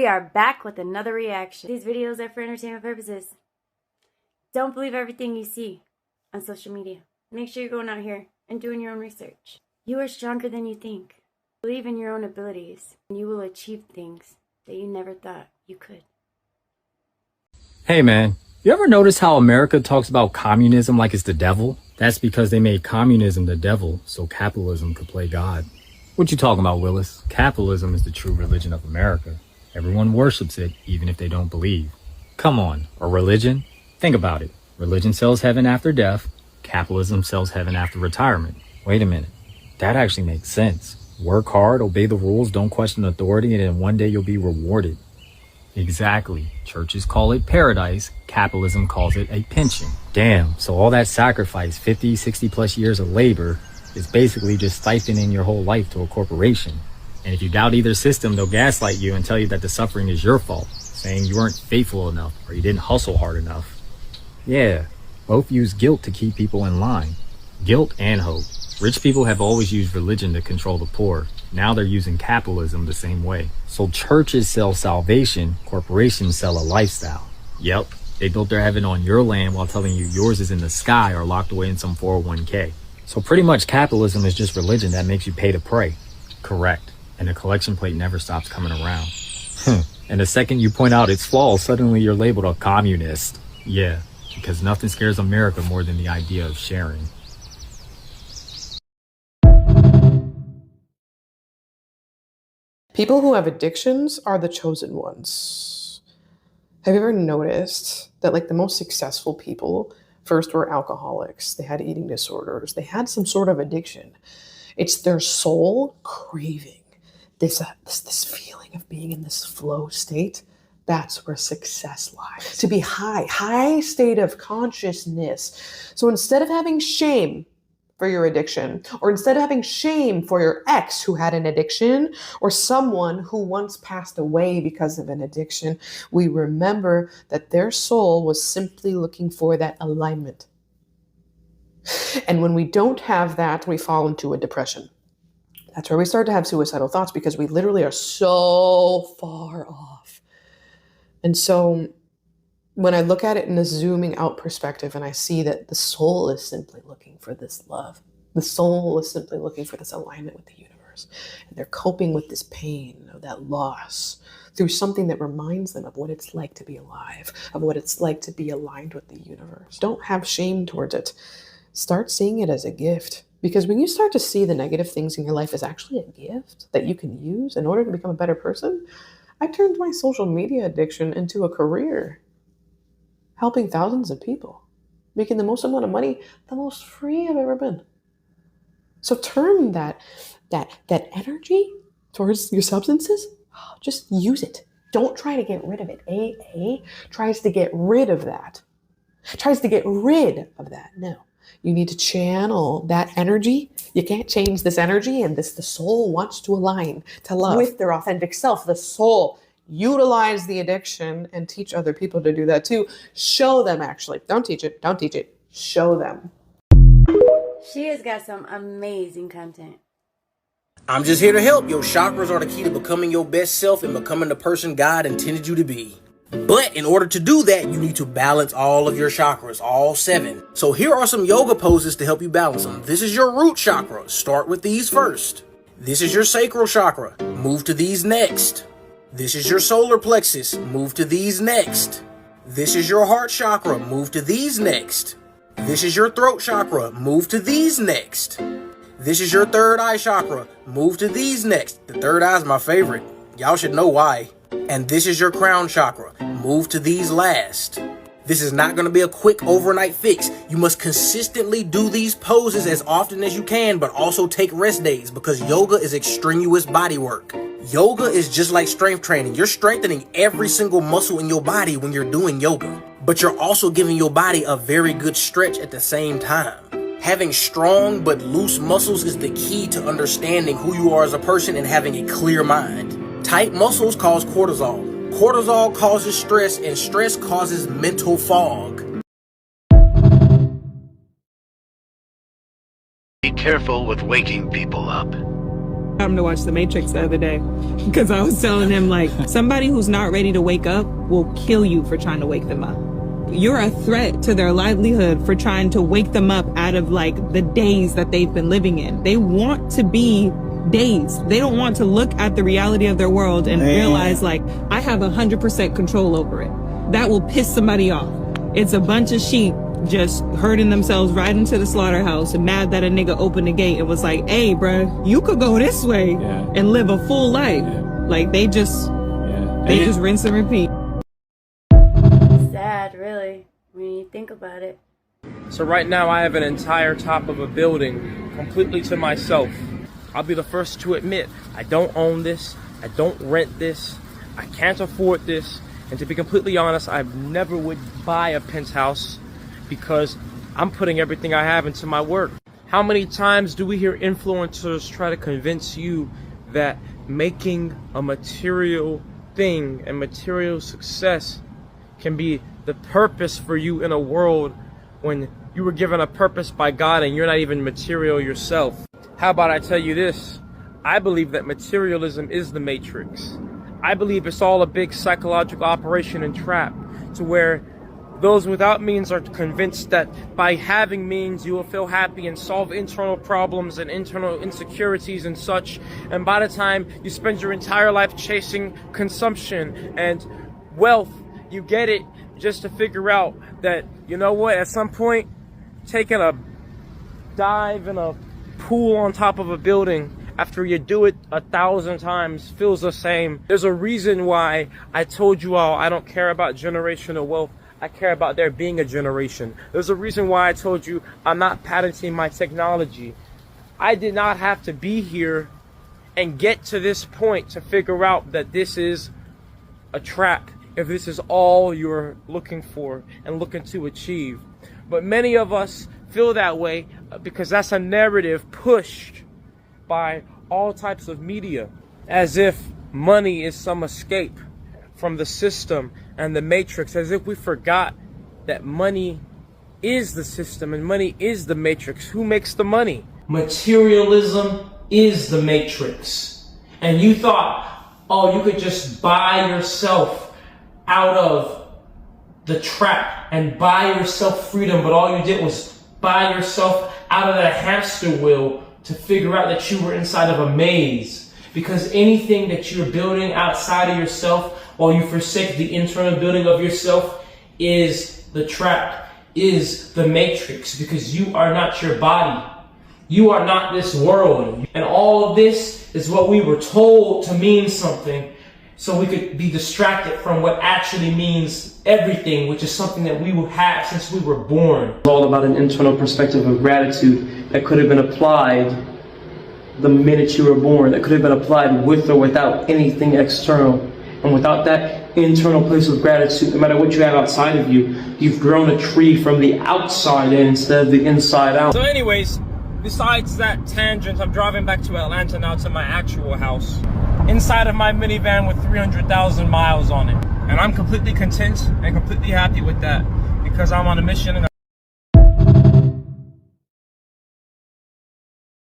We are back with another reaction. These videos are for entertainment purposes. Don't believe everything you see on social media. Make sure you're going out here and doing your own research. You are stronger than you think. Believe in your own abilities, and you will achieve things that you never thought you could. Hey man, you ever notice how America talks about communism like it's the devil? That's because they made communism the devil so capitalism could play God. What you talking about, Willis? Capitalism is the true religion of America. Everyone worships it, even if they don't believe. Come on, a religion? Think about it. Religion sells heaven after death. Capitalism sells heaven after retirement. Wait a minute. That actually makes sense. Work hard, obey the rules, don't question authority, and then one day you'll be rewarded. Exactly. Churches call it paradise. Capitalism calls it a pension. Damn, so all that sacrifice, 50, 60 plus years of labor, is basically just siphoning your whole life to a corporation. And if you doubt either system, they'll gaslight you and tell you that the suffering is your fault, saying you weren't faithful enough or you didn't hustle hard enough. Yeah, both use guilt to keep people in line. Guilt and hope. Rich people have always used religion to control the poor. Now they're using capitalism the same way. So churches sell salvation, corporations sell a lifestyle. Yep, they built their heaven on your land while telling you yours is in the sky or locked away in some 401k. So pretty much capitalism is just religion that makes you pay to pray. Correct. And the collection plate never stops coming around. And the second you point out its flaws, suddenly you're labeled a communist. Yeah, because nothing scares America more than the idea of sharing. People who have addictions are the chosen ones. Have you ever noticed that like the most successful people first were alcoholics? They had eating disorders. They had some sort of addiction. It's their soul craving this feeling of being in this flow state. That's where success lies. To be high state of consciousness. So instead of having shame for your addiction, or instead of having shame for your ex who had an addiction, or someone who once passed away because of an addiction, we remember that their soul was simply looking for that alignment. And when we don't have that, we fall into a depression. That's where we start to have suicidal thoughts because we literally are so far off. And so when I look at it in a zooming out perspective and I see that the soul is simply looking for this love, the soul is simply looking for this alignment with the universe, and they're coping with this pain of that loss through something that reminds them of what it's like to be alive, of what it's like to be aligned with the universe. Don't have shame towards it. Start seeing it as a gift. Because when you start to see the negative things in your life as actually a gift that you can use in order to become a better person, I turned my social media addiction into a career, helping thousands of people, making the most amount of money, the most free I've ever been. So turn that energy towards your substances, just use it. Don't try to get rid of it. AA tries to get rid of that. No. You need to channel that energy. You can't change this energy, and the soul wants to align to love with their authentic self. The soul, utilize the addiction and teach other people to do that too. Show them, actually. Don't teach it. Show them. She has got some amazing content. I'm just here to help. Your chakras are the key to becoming your best self and becoming the person God intended you to be. But in order to do that, you need to balance all of your chakras, all 7. So here are some yoga poses to help you balance them. This is your root chakra. Start with these first. This is your sacral chakra. Move to these next. This is your solar plexus. Move to these next. This is your heart chakra. Move to these next. This is your throat chakra. Move to these next. This is your third eye chakra. Move to these next. The third eye is my favorite. Y'all should know why. And this is your crown chakra. Move to these last. This is not going to be a quick overnight fix. You must consistently do these poses as often as you can, but also take rest days because yoga is extraneous body work. Yoga is just like strength training. You're strengthening every single muscle in your body when you're doing yoga, but you're also giving your body a very good stretch at the same time. Having strong but loose muscles is the key to understanding who you are as a person and having a clear mind. Tight muscles cause cortisol. Cortisol causes stress, and stress causes mental fog. Be careful with waking people up. time to watch The Matrix the other day because I was telling him, like, somebody who's not ready to wake up will kill you for trying to wake them up. You're a threat to their livelihood for trying to wake them up out of, like, the daze that they've been living in. They want to be dazed. They don't want to look at the reality of their world and realize, like, I have 100% control over it. That will piss somebody off. It's a bunch of sheep just herding themselves right into the slaughterhouse and mad that a nigga opened the gate and was like, hey, bruh, you could go this way and live a full life. Like, they just rinse and repeat. Sad, really, when you think about it. So right now I have an entire top of a building completely to myself. I'll be the first to admit, I don't own this, I don't rent this, I can't afford this, and to be completely honest, I never would buy a penthouse because I'm putting everything I have into my work. How many times do we hear influencers try to convince you that making a material thing and material success can be the purpose for you in a world when you were given a purpose by God and you're not even material yourself? How about I tell you this? I believe that materialism is the matrix. I believe it's all a big psychological operation and trap to where those without means are convinced that by having means you will feel happy and solve internal problems and internal insecurities and such. And by the time you spend your entire life chasing consumption and wealth, you get it just to figure out that, you know what, at some point, taking a dive in a pool on top of a building after you do it 1,000 times feels the same. There's a reason why I told you all I don't care about generational wealth. I care about there being a generation. There's a reason why I told you I'm not patenting my technology. I did not have to be here and get to this point to figure out that this is a trap, if this is all you're looking for and looking to achieve. But many of us feel that way because that's a narrative pushed by all types of media, as if money is some escape from the system and the matrix, as if we forgot that money is the system and money is the matrix. Who makes the money? Materialism is the matrix. And you thought, oh, you could just buy yourself out of the trap and buy yourself freedom, but all you did was buy yourself out of that hamster wheel to figure out that you were inside of a maze. Because anything that you're building outside of yourself, while you forsake the internal building of yourself, is the trap, is the matrix, because you are not your body. You are not this world. And all of this is what we were told to mean something, so we could be distracted from what actually means everything, which is something that we will have since we were born. It's all about an internal perspective of gratitude that could have been applied the minute you were born, that could have been applied with or without anything external. And without that internal place of gratitude, no matter what you have outside of you, you've grown a tree from the outside in instead of the inside out. So anyways, besides that tangent, I'm driving back to Atlanta now to my actual house, inside of my minivan with 300,000 miles on it. And I'm completely content and completely happy with that because I'm on a mission. And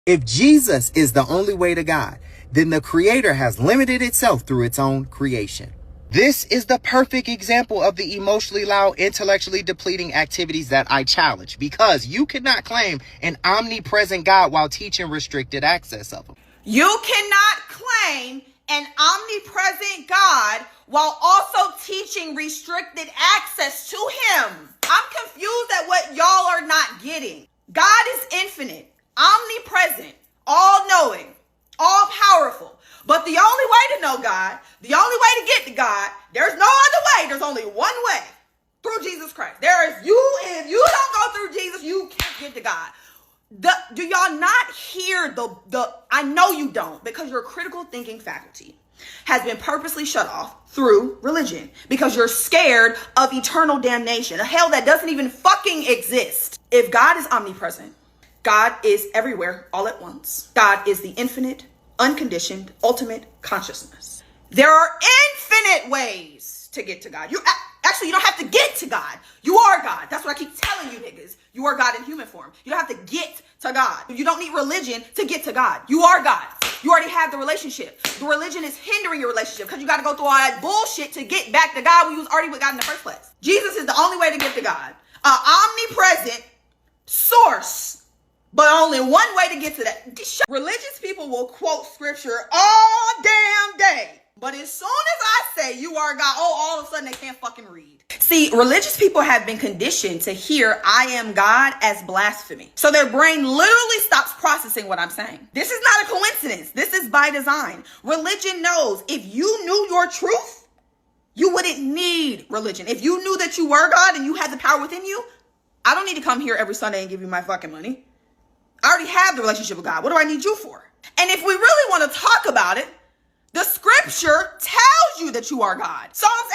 if Jesus is the only way to God, then the Creator has limited itself through its own creation. This is the perfect example of the emotionally loud, intellectually depleting activities that I challenge, because you cannot claim an omnipresent God while teaching restricted access of him. You cannot claim an omnipresent God while also teaching restricted access to him. I'm confused at what y'all are not getting. God is infinite, omnipresent, all-knowing, all-powerful. But the only way to know God, the only way to get to God, there's no other way. There's only one way, through Jesus Christ. If you don't go through Jesus, you can't get to God. Do y'all not hear I know you don't, because your critical thinking faculty has been purposely shut off through religion, because you're scared of eternal damnation, a hell that doesn't even fucking exist. If God is omnipresent, God is everywhere all at once. God is the infinite, unconditioned, ultimate consciousness. There are infinite ways to get to God. Actually, you don't have to get to God. You are God. That's what I keep telling you niggas. You are God in human form. You don't have to get to God. You don't need religion to get to God. You are God. You already have the relationship. The religion is hindering your relationship because you got to go through all that bullshit to get back to God when you was already with God in the first place. Jesus is the only way to get to God. Omnipresent source, but only one way to get to that. Religious people will quote scripture all damn day. But as soon as I say you are God, all of a sudden they can't fucking read. See, religious people have been conditioned to hear I am God as blasphemy. So their brain literally stops processing what I'm saying. This is not a coincidence. This is by design. Religion knows if you knew your truth, you wouldn't need religion. If you knew that you were God and you had the power within you, I don't need to come here every Sunday and give you my fucking money. I already have the relationship with God. What do I need you for? And if we really want to talk about it, the scripture tells you that you are God. Psalms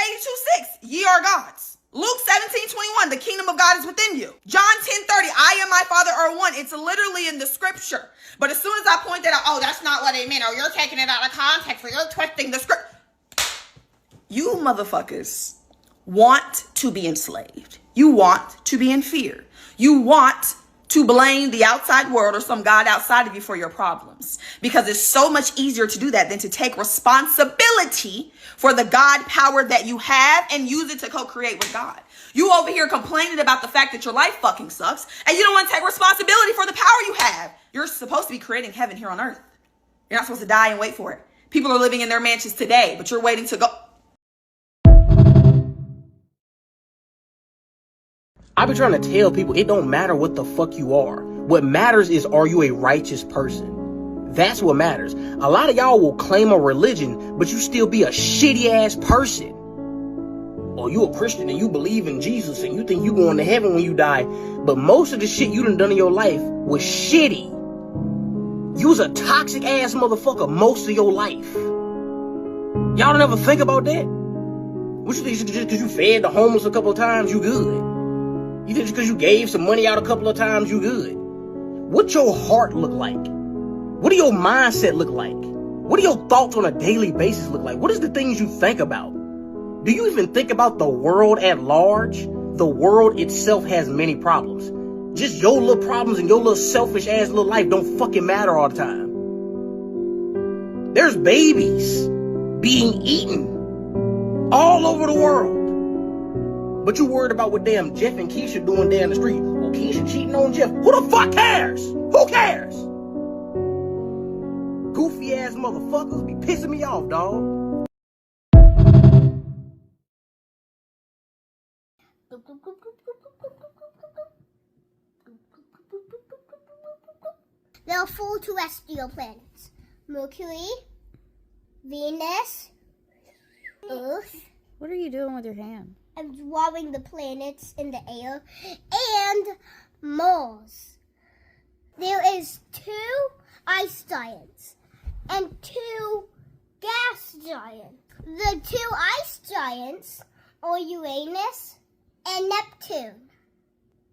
82:6, ye are gods. Luke 17:21, the kingdom of God is within you. John 10:30, I and my Father are one. It's literally in the scripture. But as soon as I point that out, that's not what it meant, or you're taking it out of context, or you're twisting the script. You motherfuckers want to be enslaved. You want to be in fear. You want to blame the outside world or some God outside of you for your problems. Because it's so much easier to do that than to take responsibility for the God power that you have and use it to co-create with God. You over here complaining about the fact that your life fucking sucks and you don't want to take responsibility for the power you have. You're supposed to be creating heaven here on earth. You're not supposed to die and wait for it. People are living in their mansions today, but you're waiting to go. I be trying to tell people it don't matter what the fuck you are. What matters is, are you a righteous person? That's what matters. A lot of y'all will claim a religion, but you still be a shitty ass person. Or you a Christian and you believe in Jesus and you think you going to heaven when you die. But most of the shit you done in your life was shitty. You was a toxic ass motherfucker most of your life. Y'all don't ever think about that? What you think, just because you fed the homeless a couple of times, you good? You think just because you gave some money out a couple of times, you good? What your heart look like? What do your mindset look like? What do your thoughts on a daily basis look like? What is the things you think about? Do you even think about the world at large? The world itself has many problems. Just your little problems and your little selfish ass little life don't fucking matter all the time. There's babies being eaten all over the world. But you worried about what damn Jeff and Keisha doing down the street. Well, Keisha cheating on Jeff. Who the fuck cares? Who cares? Goofy ass motherfuckers be pissing me off, dog. There are 4 terrestrial planets: Mercury, Venus, Earth. What are you doing with your hand? I'm drawing the planets in the air, and Mars. There is 2 ice giants and 2 gas giants. The 2 ice giants are Uranus and Neptune.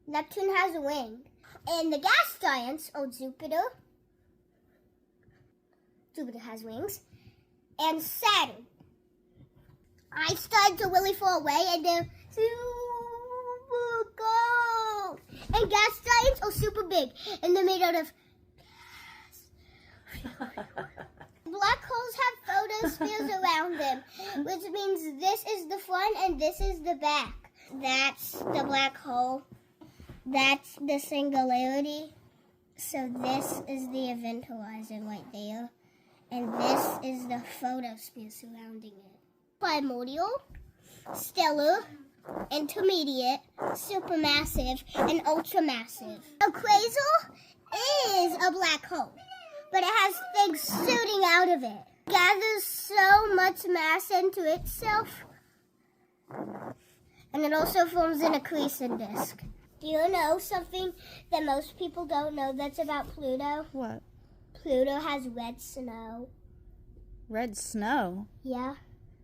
Neptune has a ring. And the gas giants are Jupiter. Jupiter has wings. And Saturn. Ice giants are really far away and they're super cold. And gas giants are super big and they're made out of gas. Black holes have photospheres around them, which means this is the front and this is the back. That's the black hole. That's the singularity. So this is the event horizon right there. And this is the photosphere surrounding it. Primordial, stellar, intermediate, supermassive, and ultramassive. A quasar is a black hole, but it has things shooting out of it. It gathers so much mass into itself, and it also forms an accretion disk. Do you know something that most people don't know that's about Pluto? What? Pluto has red snow. Red snow? Yeah.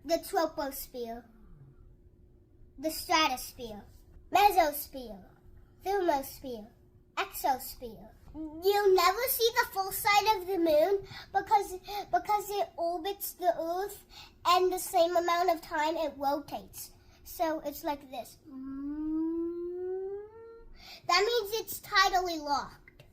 The troposphere, the stratosphere, mesosphere, thermosphere, exosphere. You'll never see the full side of the moon because it orbits the Earth and the same amount of time it rotates. So it's like this. That means it's tidally locked.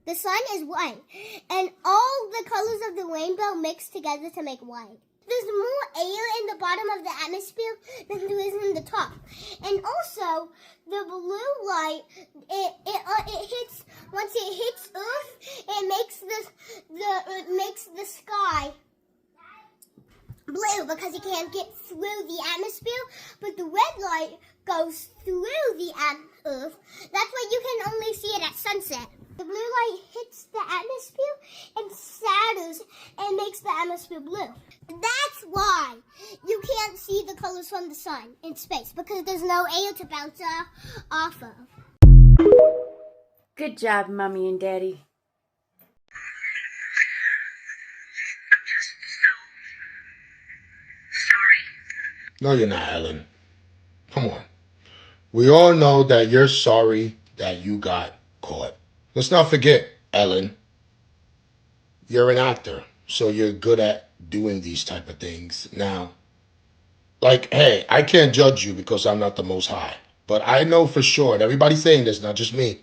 The sun is white, and all the colors of the rainbow mix together to make white. There's more air in the bottom of the atmosphere than there is in the top. And also, the blue light, it hits, once it hits Earth, it makes the sky blue because it can't get through the atmosphere, but the red light goes through the Earth. That's why you can only see it at sunset. The blue light hits the atmosphere and shatters and makes the atmosphere blue. That's why you can't see the colors from the sun in space, because there's no air to bounce off of. Good job, Mommy and Daddy. No, you're not, Ellen. Come on. We all know that you're sorry that you got caught. Let's not forget, Ellen, you're an actor, so you're good at doing these type of things. Now, like, hey, I can't judge you because I'm not the Most High, but I know for sure, and everybody's saying this, not just me,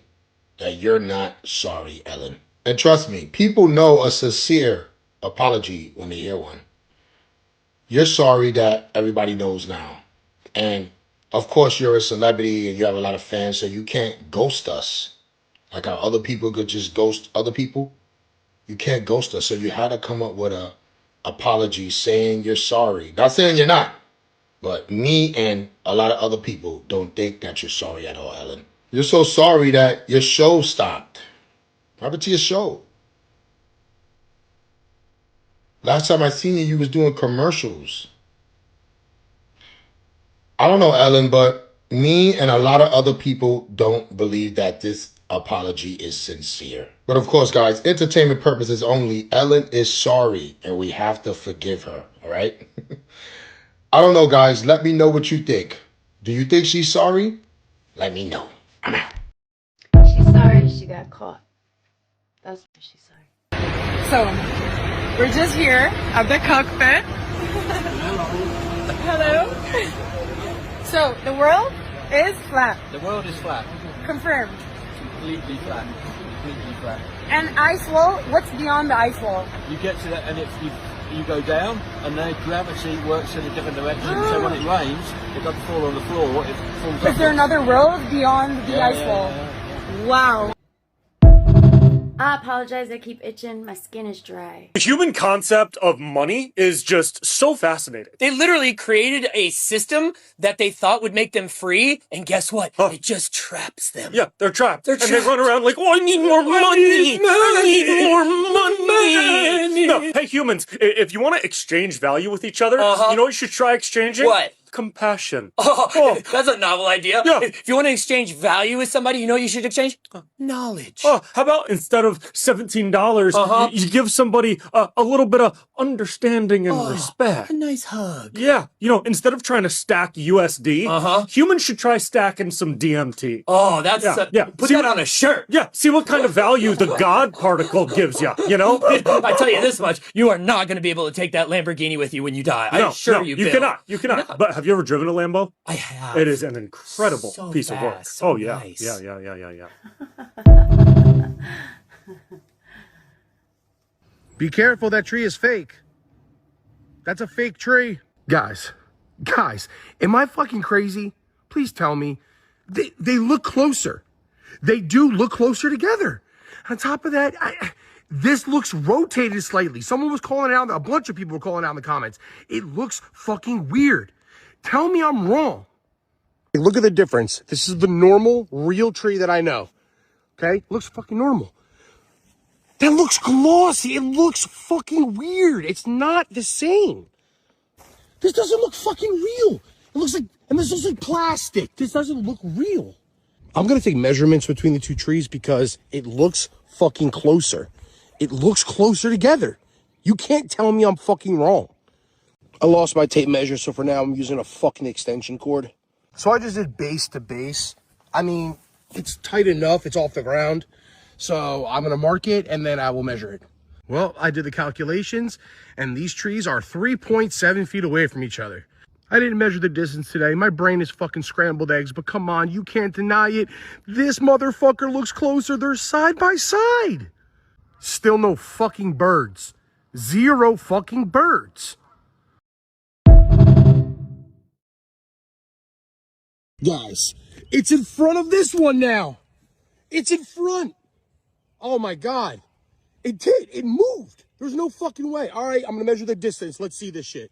that you're not sorry, Ellen. And trust me, people know a sincere apology when they hear one. You're sorry that everybody knows now. And of course, you're a celebrity and you have a lot of fans, so you can't ghost us. Like how other people could just ghost other people. You can't ghost us. So you had to come up with a apology saying you're sorry. Not saying you're not, but me and a lot of other people don't think that you're sorry at all, Ellen. You're so sorry that your show stopped. What happened to your show? Last time I seen you, you was doing commercials. I don't know, Ellen, but me and a lot of other people don't believe that this apology is sincere. But of course, guys, entertainment purposes only. Ellen is sorry, and we have to forgive her, all right? I don't know, guys. Let me know what you think. Do you think she's sorry? Let me know. I'm out. She's sorry she got caught. That's why she's sorry. So, we're just here at the cockpit. Hello. So, the world is flat. The world is flat. Confirmed. Completely flat. Completely flat. And ice wall, what's beyond the ice wall? You get to that and you go down and then gravity works in a different direction. So when it rains, it doesn't fall on the floor, it falls Is there another world beyond the ice wall? Wow. I apologize, I keep itching. My skin is dry. The human concept of money is just so fascinating. They literally created a system that they thought would make them free, and guess what? It just traps them. Yeah, they're trapped. They're and they run around like, oh, I need more money. I need more money. No, hey, humans, if you want to exchange value with each other, you know what you should try exchanging? What? Compassion. Oh, that's a novel idea. Yeah. If you want to exchange value with somebody, you know what you should exchange? Knowledge. Oh, how about instead of $17, you give somebody a little bit of understanding and respect? A nice hug. Yeah, you know, instead of trying to stack USD, humans should try stacking some DMT. Oh, that's put that on a shirt. Yeah, see what kind of value the God particle gives you, you know? I tell you this much, you are not going to be able to take that Lamborghini with you when you die. I assure you, Bill. You cannot. No. But have you ever driven a Lambo? I have. It is an incredible piece of work. So oh, yeah. Nice. Yeah. Be careful, that tree is fake. That's a fake tree. Guys, am I fucking crazy? Please tell me. They look closer. They do look closer together. On top of that, this looks rotated slightly. Someone was calling it out. A bunch of people were calling it out in the comments. It looks fucking weird. Tell me I'm wrong. Look at the difference. This is the normal, real tree that I know. Okay? Looks fucking normal. That looks glossy. It looks fucking weird. It's not the same. This doesn't look fucking real. It looks like, and this looks like plastic. This doesn't look real. I'm going to take measurements between the two trees because it looks fucking closer. It looks closer together. You can't tell me I'm fucking wrong. I lost my tape measure, so for now I'm using a fucking extension cord. So I just did base to base. I mean, it's tight enough. It's off the ground. So I'm going to mark it and then I will measure it. Well, I did the calculations and these trees are 3.7 feet away from each other. I didn't measure the distance today. My brain is fucking scrambled eggs, but come on, you can't deny it. This motherfucker looks closer. They're side by side. Still no fucking birds. 0 fucking birds. Guys, it's in front of this one now. It's in front. Oh my God. It did. It moved. There's no fucking way. All right, I'm going to measure the distance. Let's see this shit.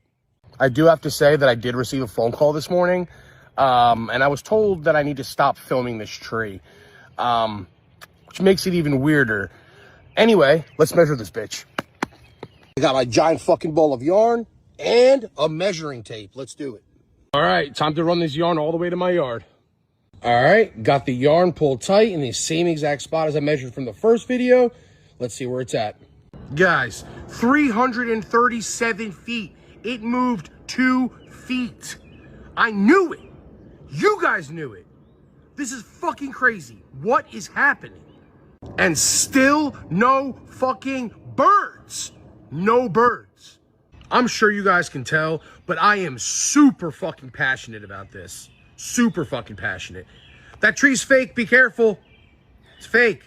I do have to say that I did receive a phone call this morning, and I was told that I need to stop filming this tree, which makes it even weirder. Anyway, let's measure this bitch. I got my giant fucking ball of yarn and a measuring tape. Let's do it. All right, time to run this yarn all the way to my yard. All right, got the yarn pulled tight in the same exact spot as I measured from the first video. Let's see where it's at. Guys, 337 feet. It moved 2 feet. I knew it. You guys knew it. This is fucking crazy. What is happening? And still no fucking birds. No birds. I'm sure you guys can tell, but I am super fucking passionate about this. Super fucking passionate. That tree's fake. Be careful. It's fake.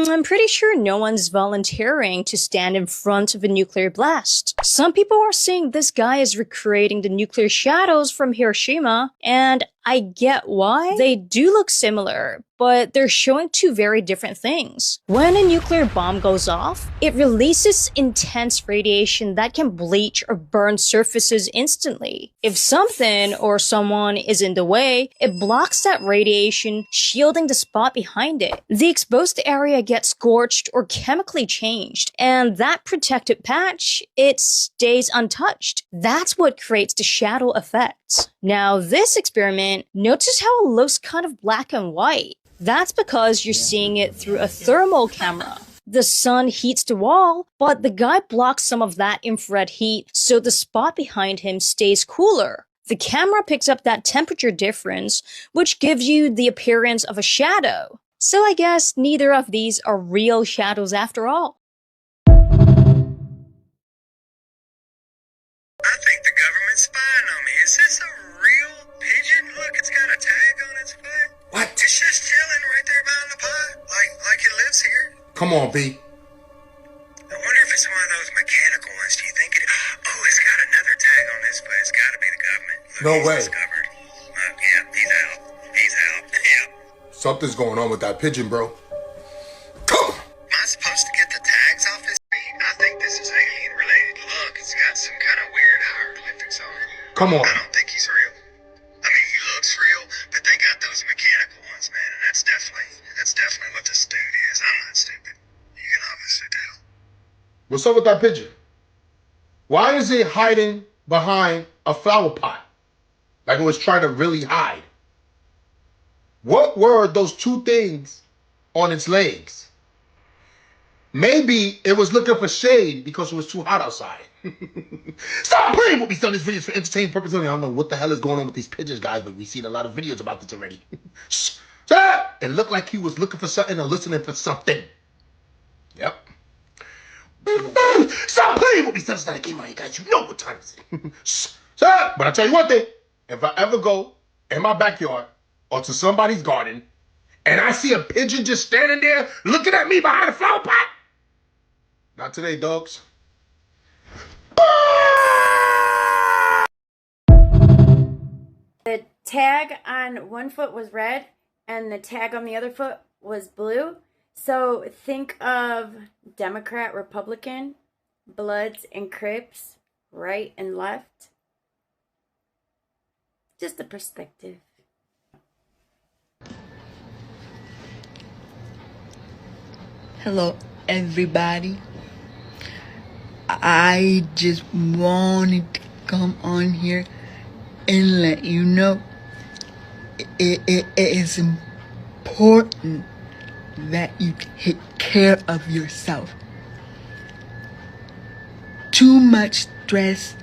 I'm pretty sure no one's volunteering to stand in front of a nuclear blast. Some people are saying this guy is recreating the nuclear shadows from Hiroshima, and I get why. They do look similar, but they're showing two very different things. When a nuclear bomb goes off, it releases intense radiation that can bleach or burn surfaces instantly. If something or someone is in the way, it blocks that radiation, shielding the spot behind it. The exposed area gets scorched or chemically changed, and that protected patch, it stays untouched. That's what creates the shadow effects. Now, this experiment, notice how it looks kind of black and white. That's because you're seeing it through a thermal camera. The sun heats the wall, but the guy blocks some of that infrared heat, so the spot behind him stays cooler. The camera picks up that temperature difference, which gives you the appearance of a shadow. So I guess neither of these are real shadows after all. I think the government's spying on me. Is this a real pigeon? Look, it's got a tag on its foot. What? It's just chilling right there behind the pot, like it lives here. Come on, B. I wonder if it's one of those mechanical ones. Do you think it? Oh, it's got another tag on this foot. It's got to be the government. Look, No he's way. discovered. Yeah, he's out. He's out. Yep. Something's going on with that pigeon, bro. Am I supposed to get the tags off his feet? I think this is alien related. Look, it's got some kind of weird hieroglyphics on it. Come on. I don't think he's real. I mean, he looks real, but they got those mechanical ones, man, and that's definitely what this dude is. I'm not stupid. You can obviously tell. What's up with that pigeon? Why is it hiding behind a flower pot? Like it was trying to really hide. What were those two things on its legs? Maybe it was looking for shade because it was too hot outside. Stop playing with me, son. This video is for entertainment purposes only. I don't know what the hell is going on with these pigeons, guys, but we've seen a lot of videos about this already. Shh. Shut up! It looked like he was looking for something or listening for something. Yep. Stop playing with me, son. It's not a game, guys. You know what time it is. Shh. Shut up! But I'll tell you one thing. If I ever go in my backyard or to somebody's garden and I see a pigeon just standing there looking at me behind a flower pot, not today, dogs. The tag on one foot was red and the tag on the other foot was blue. So think of Democrat, Republican, Bloods and Crips, right and left. Just a perspective. Hello, everybody. I just wanted to come on here and let you know it is important that you take care of yourself. Too much stress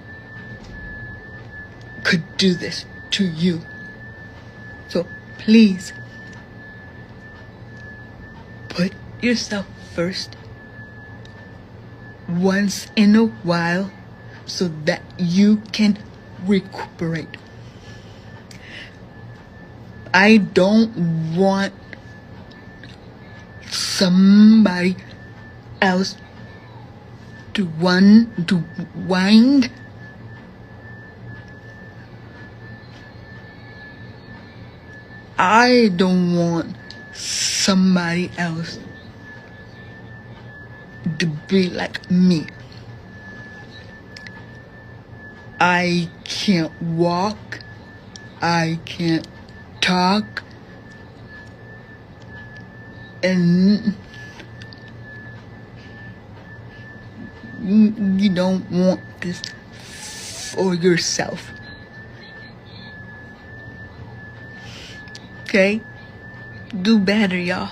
could do this to you. So please, put yourself first once in a while so that you can recuperate. I don't want somebody else to wind. I don't want somebody else to be like me. I can't walk. I can't talk. And you don't want this for yourself. Okay? Do better, y'all.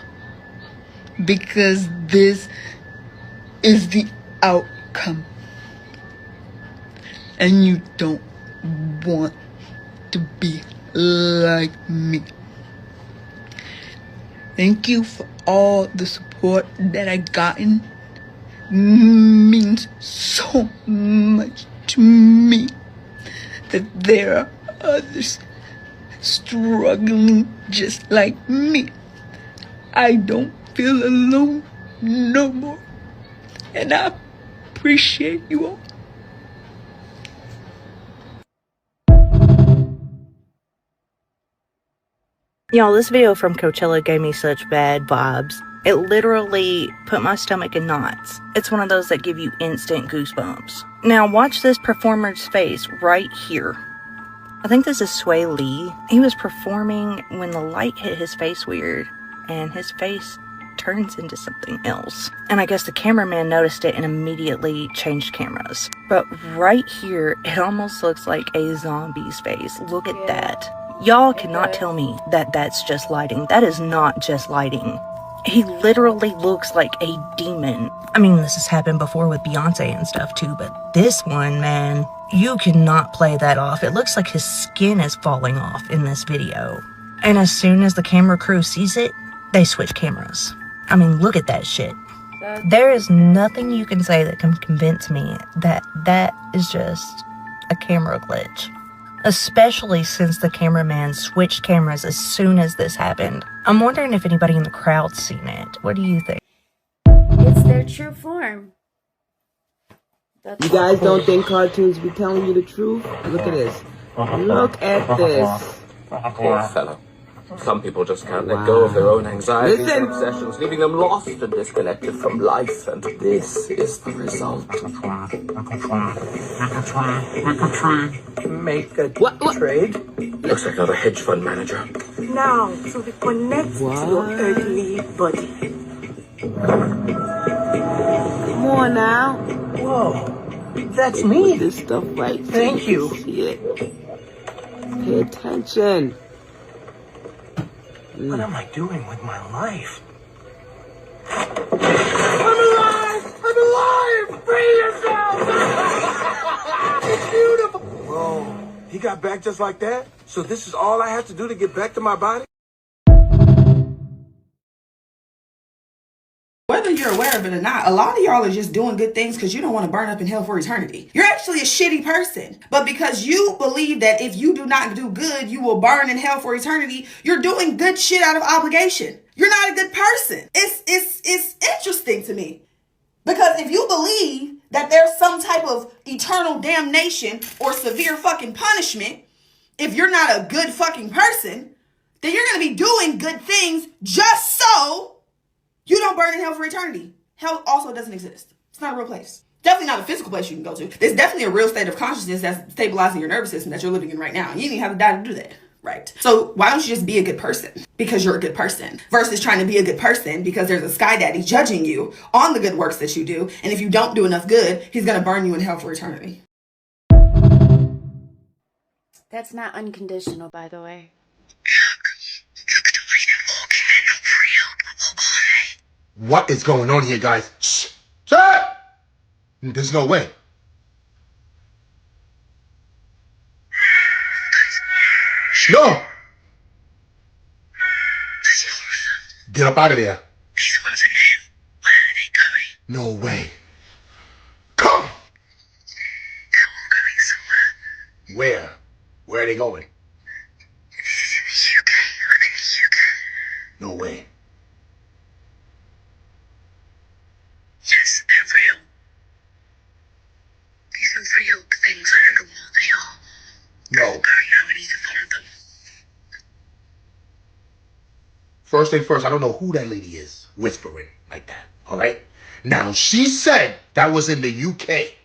Because this is the outcome. And you don't want to be like me. Thank you for all the support that I gotten. Means so much to me that there are others struggling just like me. I don't feel alone no more, and I appreciate you all. Y'all, this video from Coachella gave me such bad vibes. It literally put my stomach in knots. It's one of those that give you instant goosebumps. Now watch this performer's face right here. I think this is Sway Lee. He was performing when the light hit his face weird, and his face turns into something else. And I guess the cameraman noticed it and immediately changed cameras. But right here, it almost looks like a zombie's face. Look at that. Y'all cannot tell me that that's just lighting. That is not just lighting. He literally looks like a demon. I mean, this has happened before with Beyonce and stuff too, but this one, man, you cannot play that off. It looks like his skin is falling off in this video. And as soon as the camera crew sees it, they switch cameras. I mean, look at that shit. There is nothing you can say that can convince me that that is just a camera glitch. Especially since the cameraman switched cameras as soon as this happened. I'm wondering if anybody in the crowd's seen it. What do you think? It's their true form. You guys don't think cartoons be telling you the truth? Look at this. Look at this. Poor fellow. Some people just can't let go of their own anxieties and obsessions, leaving them lost and disconnected from life, and this is the result. Make a trade? Looks like another hedge fund manager. Now, so we connect to your earthly body. Come on now. Whoa, that's me. This stuff right. Thank you. See it. Pay attention. What am I doing with my life? I'm alive! I'm alive! Free yourself! It's beautiful. Whoa, he got back just like that? So this is all I have to do to get back to my body? Whether you're aware of it or not, a lot of y'all are just doing good things because you don't want to burn up in hell for eternity. You're actually a shitty person. But because you believe that if you do not do good, you will burn in hell for eternity, you're doing good shit out of obligation. You're not a good person. It's interesting to me. Because if you believe that there's some type of eternal damnation or severe fucking punishment, if you're not a good fucking person, then you're going to be doing good things just so you don't burn in hell for eternity. Hell also doesn't exist. It's not a real place. Definitely not a physical place you can go to. There's definitely a real state of consciousness that's stabilizing your nervous system that you're living in right now. You didn't even have to die to do that. Right. So why don't you just be a good person? Because you're a good person. Versus trying to be a good person because there's a sky daddy judging you on the good works that you do. And if you don't do enough good, he's going to burn you in hell for eternity. That's not unconditional, by the way. What is going on here, guys? Shh! Shut! There's no way. No! Get up out of there. No way. Where? Where are they going? No way. Yes, they're real. These are real things. I don't know what they are. No. I don't know anything on them. First thing first, I don't know who that lady is whispering like that. All right? Now, she said that was in the UK.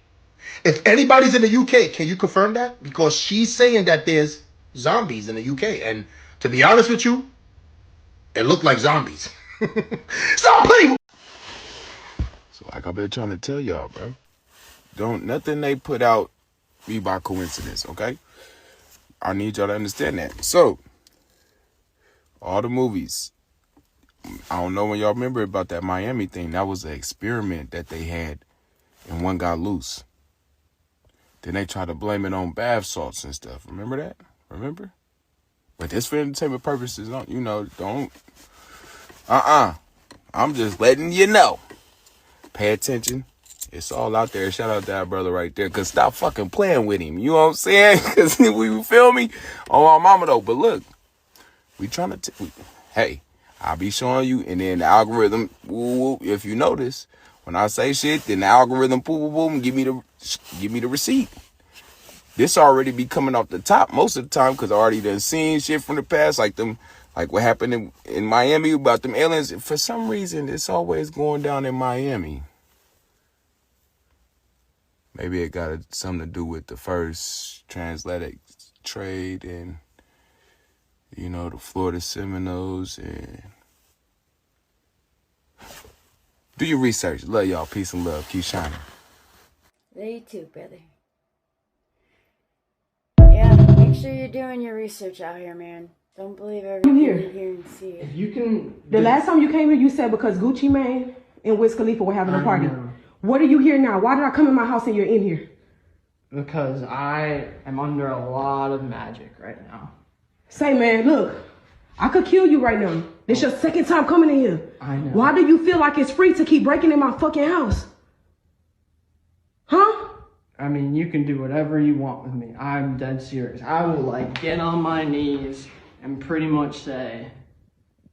If anybody's in the UK, can you confirm that? Because she's saying that there's zombies in the UK. And to be honest with you, it looked like zombies. Stop playing! So like I've been trying to tell y'all, bro. Nothing they put out be by coincidence, okay? I need y'all to understand that. So, all the movies. I don't know when y'all remember about that Miami thing. That was an experiment that they had, and one got loose. Then they tried to blame it on bath salts and stuff. Remember that? Remember? But this for entertainment purposes, don't. I'm just letting you know. Pay attention. It's all out there. Shout out to that brother right there. Because stop fucking playing with him. You know what I'm saying? Because we feel me? On my mama, though. But look, we trying to... Hey, I'll be showing you. And then the algorithm, if you notice, when I say shit, then the algorithm, boom, give me the receipt. This already be coming off the top most of the time because I already done seen shit from the past, like what happened in Miami about them aliens. For some reason, it's always going down in Miami. Maybe it got something to do with the first transatlantic trade and, the Florida Seminoles. And do your research. Love y'all. Peace and love. Keep shining. Love you too, brother. Yeah, make sure you're doing your research out here, man. Don't believe everything you hear and see. If you can... The last time you came here, you said because Gucci Mane and Wiz Khalifa were having a party. What are you here now? Why did I come in my house and you're in here? Because I am under a lot of magic right now. Say, man, look. I could kill you right now. This your second time coming in here. I know. Why do you feel like it's free to keep breaking in my fucking house? Huh? I mean, you can do whatever you want with me. I'm dead serious. I will, get on my knees and pretty much say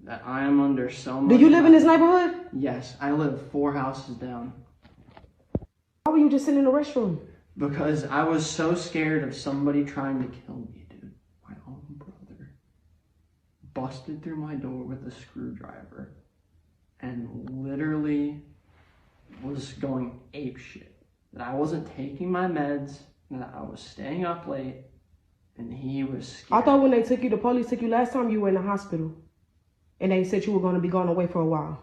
that I am under so much... Do you live in this neighborhood? Yes, I live 4 houses down. Why were you just sitting in the restroom? Because I was so scared of somebody trying to kill me, dude. My own brother busted through my door with a screwdriver and literally was going apeshit. That I wasn't taking my meds, that I was staying up late, and he was scared. I thought when the police took you last time, you were in the hospital. And they said you were going to be gone away for a while.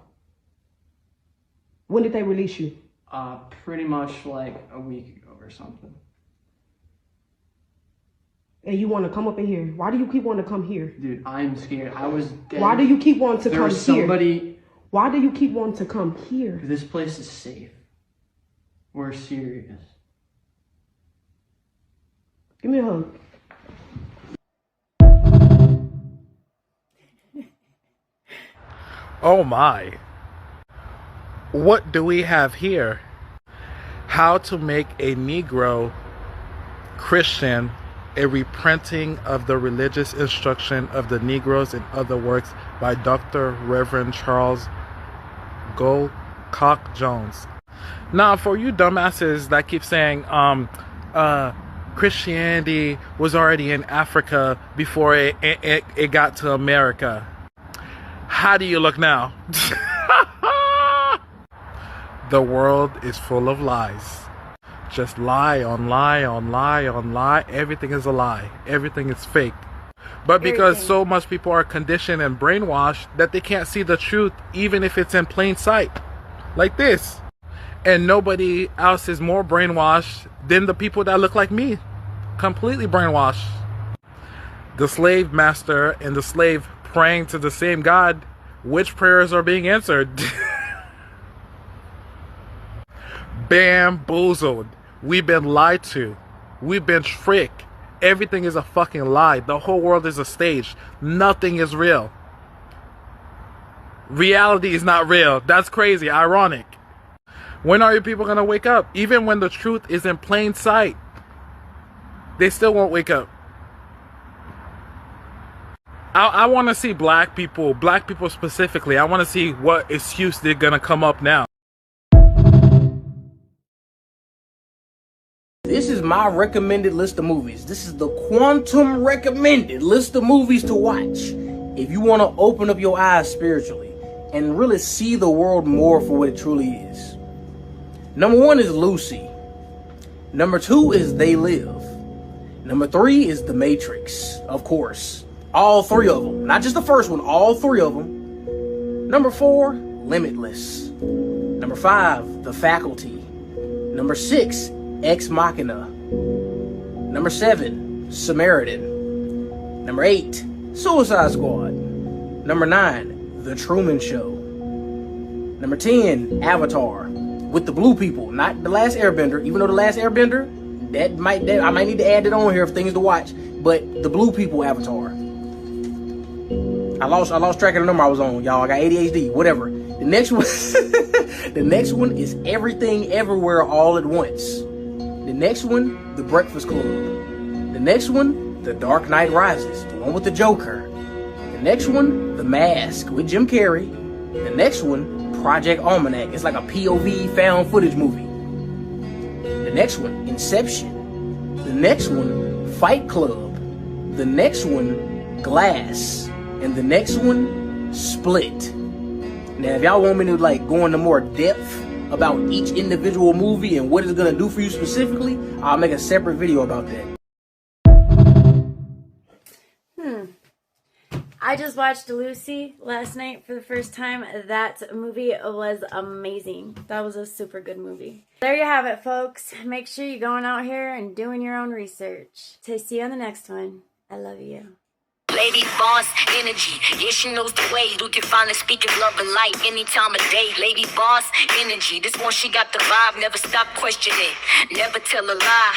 When did they release you? Pretty much like a week ago or something. And you want to come up in here. Why do you keep wanting to come here? Dude, I'm scared. I was dead. Why do you keep wanting to come somebody... here? Why do you keep wanting to come here? This place is safe. We're serious. Give me a hug. Oh my. What do we have here? How to make a Negro Christian, a reprinting of the religious instruction of the Negroes and other works by Dr. Reverend Charles Golcock Jones. Now, for you dumbasses that keep saying Christianity was already in Africa before it got to America, how do you look now? The world is full of lies. Just lie on lie on lie on lie. Everything is a lie. Everything is fake. But because so much people are conditioned and brainwashed that they can't see the truth even if it's in plain sight. Like this. And nobody else is more brainwashed than the people that look like me. Completely brainwashed. The slave master and the slave praying to the same God. Which prayers are being answered? Bamboozled. We've been lied to. We've been tricked. Everything is a fucking lie. The whole world is a stage. Nothing is real. Reality is not real. That's crazy. Ironic. When are you people gonna wake up? Even when the truth is in plain sight. they still won't wake up. I want to see black people specifically. I want to see what excuse they're going to come up now. This is my recommended list of movies. This is the Quantum recommended list of movies to watch if you want to open up your eyes spiritually and really see the world more for what it truly is. Number 1 is Lucy. Number 2 is They Live. Number 3 is The Matrix, of course. All 3 of them. Not just the first one, all 3 of them. Number 4, Limitless. Number 5, The Faculty. Number 6, Ex Machina. Number 7, Samaritan. Number 8, Suicide Squad. Number 9, The Truman Show. Number 10, Avatar. With the blue people, not The Last Airbender. Even though The Last Airbender, I might need to add it on here of things to watch. But the blue people Avatar. I lost track of the number I was on, y'all. I got ADHD, whatever. The next one, the next one is Everything Everywhere All at Once. The next one, The Breakfast Club. The next one, The Dark Knight Rises, the one with the Joker. The next one, The Mask with Jim Carrey. The next one, Project Almanac. It's like a POV found footage movie. The next one, Inception. The next one, Fight Club. The next one, Glass. And the next one, Split. Now, if y'all want me to like go into more depth about each individual movie and what it's gonna do for you specifically, I'll make a separate video about that. I just watched Lucy last night for the first time. That movie was amazing. That was a super good movie. There you have it, folks. Make sure you're going out here and doing your own research. So see you on the next one. I love you. Lady boss energy, yeah, she knows the way. You can finally speak of love and light any time of day. Lady boss energy, this one she got the vibe. Never stop questioning, never tell a lie.